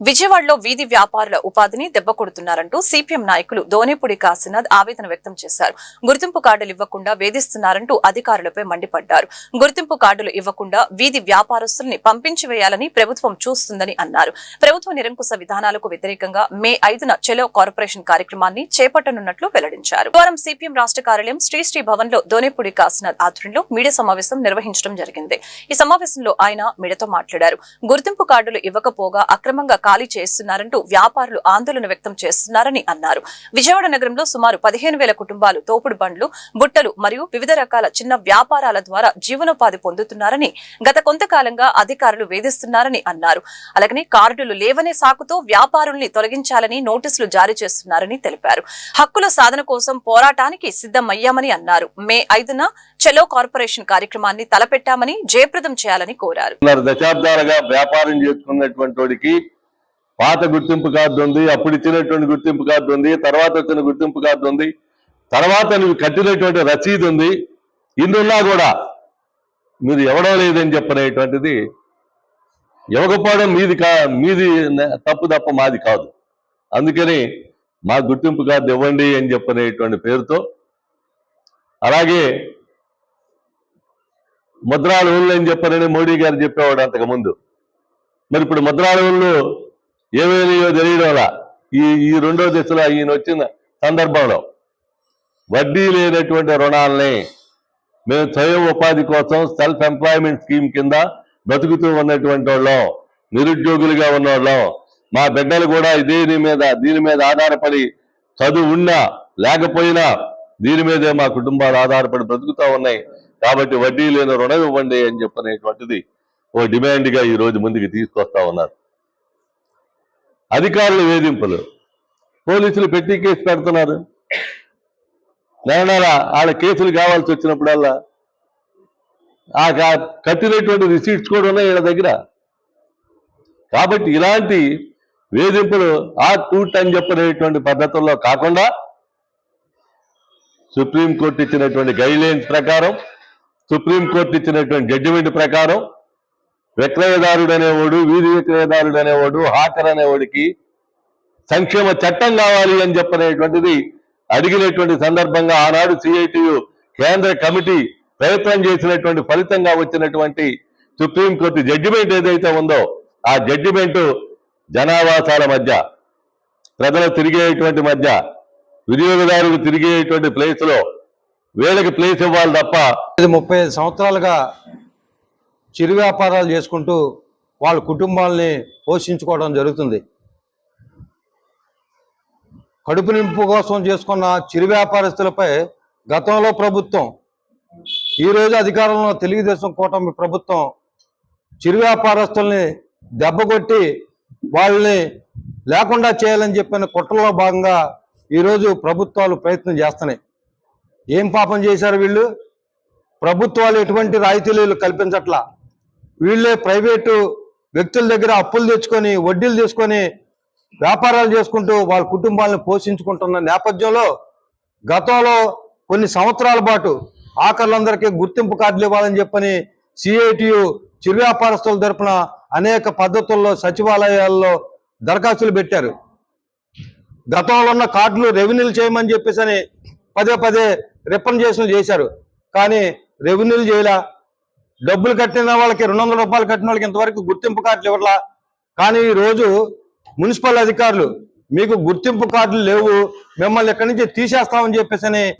విజయవాడలో వీధి వ్యాపారుల ఉపాధిని దెబ్బకొడుతున్నారంటూ సిపిఎం నాయకులు దోనేపూడి కాశీనాథ్ ఆవేదన వ్యక్తం చేశారు. గుర్తింపు కార్డులు ఇవ్వకుండా వేధిస్తున్నారంటూ అధికారులపై మండిపడ్డారు. గుర్తింపు కార్డులు ఇవ్వకుండా వీధి వ్యాపారస్తుల్ని పంపించివేయాలని ప్రభుత్వం చూస్తుందని అన్నారు. ప్రభుత్వ నిరంకుశ విధానాలకు వ్యతిరేకంగా మే 5న చెలో కార్పొరేషన్ కార్యక్రమాన్ని చేపట్టనున్నట్లు వెల్లడించారు. వారం సిపిఎం రాష్ట్ర కార్యాలయం శ్రీ భవన్ లో దోనేపూడి కాశీనాథ్ ఆధ్వర్యంలో మీడియా సమావేశం నిర్వహించడం జరిగింది. ఈ సమావేశంలో ఆయన మీడియాతో మాట్లాడారు. గుర్తింపు కార్డులు ఇవ్వకపోగా అక్రమంగా ఖాళీ చేస్తున్నారంటూ వ్యాపారులు ఆందోళన వ్యక్తం చేస్తున్నారని అన్నారు. విజయవాడ నగరంలో సుమారు 15,000 కుటుంబాలు తోపుడు బండ్లు, బుట్టలు మరియు వివిధ రకాల చిన్న వ్యాపారాల ద్వారా జీవనోపాధి పొందుతున్నారని, గత కొంతకాలంగా అధికారులు వేధిస్తున్నారని అన్నారు. అలాగనే కార్డులు లేవనే సాకుతో వ్యాపారుల్ని తొలగించాలని నోటీసులు జారీ చేస్తున్నారని తెలిపారు. హక్కుల సాధన కోసం పోరాటానికి సిద్ధమయ్యామని అన్నారు. మే 5న చెలో కార్పొరేషన్ కార్యక్రమాన్ని తలపెట్టామని జయప్రదం చేయాలని కోరారు. దశాబ్దాలుగా వ్యాపారం చేసుకున్నటువంటి వాడికి పాత గుర్తింపు కార్డు ఉంది, అప్పుడు ఇచ్చినటువంటి గుర్తింపు కార్డు ఉంది, తర్వాత వచ్చిన గుర్తింపు కార్డు ఉంది, తర్వాత నువ్వు కట్టినటువంటి రసీదు ఉంది. ఇందున్నా కూడా మీరు ఎవడో లేదని చెప్పనేటువంటిది ఇవ్వకపోవడం మీది తప్పు తప్ప మాది కాదు. అందుకని మా గుర్తింపు కార్డు ఇవ్వండి అని చెప్పనేటువంటి పేరుతో, అలాగే ముద్రాల ఊళ్ళు అని చెప్పనని మోడీ గారు చెప్పేవాడు అంతకుముందు. మరి ఇప్పుడు ముద్రాల ఊళ్ళు ఏమేమియో తెలియడం ఈ రెండో దశలో ఈయన వచ్చిన సందర్భంలో వడ్డీ లేనటువంటి రుణాలని మేము స్వయం ఉపాధి కోసం సెల్ఫ్ ఎంప్లాయ్మెంట్ స్కీమ్ కింద బతుకుతూ ఉన్నటువంటి వాళ్ళం, నిరుద్యోగులుగా ఉన్నవాళ్ళం, మా బిడ్డలు కూడా దీని మీద ఆధారపడి చదువు ఉన్నా లేకపోయినా దీని మీదే మా కుటుంబాలు ఆధారపడి బ్రతుకుతూ ఉన్నాయి. కాబట్టి వడ్డీ లేని రుణం ఇవ్వండి అని చెప్పనేటువంటిది ఓ డిమాండ్గా ఈ రోజు ముందుకు తీసుకొస్తా ఉన్నారు. అధికారుల వేధింపులు, పోలీసులు పెట్టి కేసు పెడుతున్నారు. నెల వాళ్ళ కేసులు కావాల్సి వచ్చినప్పుడల్లా ఆ కట్టినటువంటి రిసీట్స్ కూడా ఉన్నాయి వీళ్ళ దగ్గర. కాబట్టి ఇలాంటి వేధింపులు ఆ టూట్ అని చెప్పనేటువంటి పద్ధతుల్లో కాకుండా సుప్రీంకోర్టు ఇచ్చినటువంటి గైడ్లైన్స్ ప్రకారం, సుప్రీంకోర్టు ఇచ్చినటువంటి జడ్జిమెంట్ ప్రకారం విక్రయదారుడు అనేవాడు, వీధి విక్రయదారుడు అనేవాడు, హాకర్ అనేవాడికి సంక్షేమ చట్టం కావాలి అని చెప్పనేటువంటిది అడిగినటువంటి సందర్భంగా ఆనాడు సిఐటియు కేంద్ర కమిటీ ప్రయత్నం చేసినటువంటి ఫలితంగా వచ్చినటువంటి సుప్రీంకోర్టు జడ్జిమెంట్ ఏదైతే ఉందో ఆ జడ్జిమెంటు జనావాసాల మధ్య, ప్రజలు తిరిగేటువంటి మధ్య, వినియోగదారులు తిరిగేటువంటి ప్లేస్ లో వీళ్ళకి ప్లేస్ ఇవ్వాలి తప్ప 35 సంవత్సరాలుగా చిరు వ్యాపారాలు చేసుకుంటూ వాళ్ళ కుటుంబాలని పోషించుకోవడం జరుగుతుంది. కడుపు నింపు కోసం చేసుకున్న చిరు వ్యాపారస్తులపై గతంలో ప్రభుత్వం, ఈరోజు అధికారంలో తెలుగుదేశం కూటమి ప్రభుత్వం చిరు వ్యాపారస్తుల్ని దెబ్బకొట్టి వాళ్ళని లేకుండా చేయాలని చెప్పిన కుట్రలో భాగంగా ఈరోజు ప్రభుత్వాలు ప్రయత్నం చేస్తున్నాయి. ఏం పాపం చేశారు వీళ్ళు? ప్రభుత్వాలు ఎటువంటి రాయితీలు కల్పించట్లా. వీళ్ళే ప్రైవేటు వ్యక్తుల దగ్గర అప్పులు తెచ్చుకొని, వడ్డీలు తీసుకొని వ్యాపారాలు చేసుకుంటూ వాళ్ళ కుటుంబాలను పోషించుకుంటున్న నేపథ్యంలో గతంలో కొన్ని సంవత్సరాల పాటు ఆఖరులందరికీ గుర్తింపు కార్డులు ఇవ్వాలని చెప్పని సిఐటియు చిరు వ్యాపారస్తుల తరపున అనేక పద్ధతుల్లో సచివాలయాల్లో దరఖాస్తులు పెట్టారు. గతంలో ఉన్న కార్డులు రెవెన్యూలు చేయమని చెప్పేసి పదే రిప్రజెంటేషన్లు చేశారు. కానీ రెవెన్యూలు చేయలా. డబ్బులు కట్టిన వాళ్ళకి 200 రూపాయలు కట్టిన వాళ్ళకి ఇంతవరకు గుర్తింపు కార్డులు ఇవ్వట్లా. కానీ ఈరోజు మున్సిపల్ అధికారులు మీకు గుర్తింపు కార్డులు లేవు, మిమ్మల్ని ఇక్కడి నుంచి తీసేస్తామని చెప్పేసి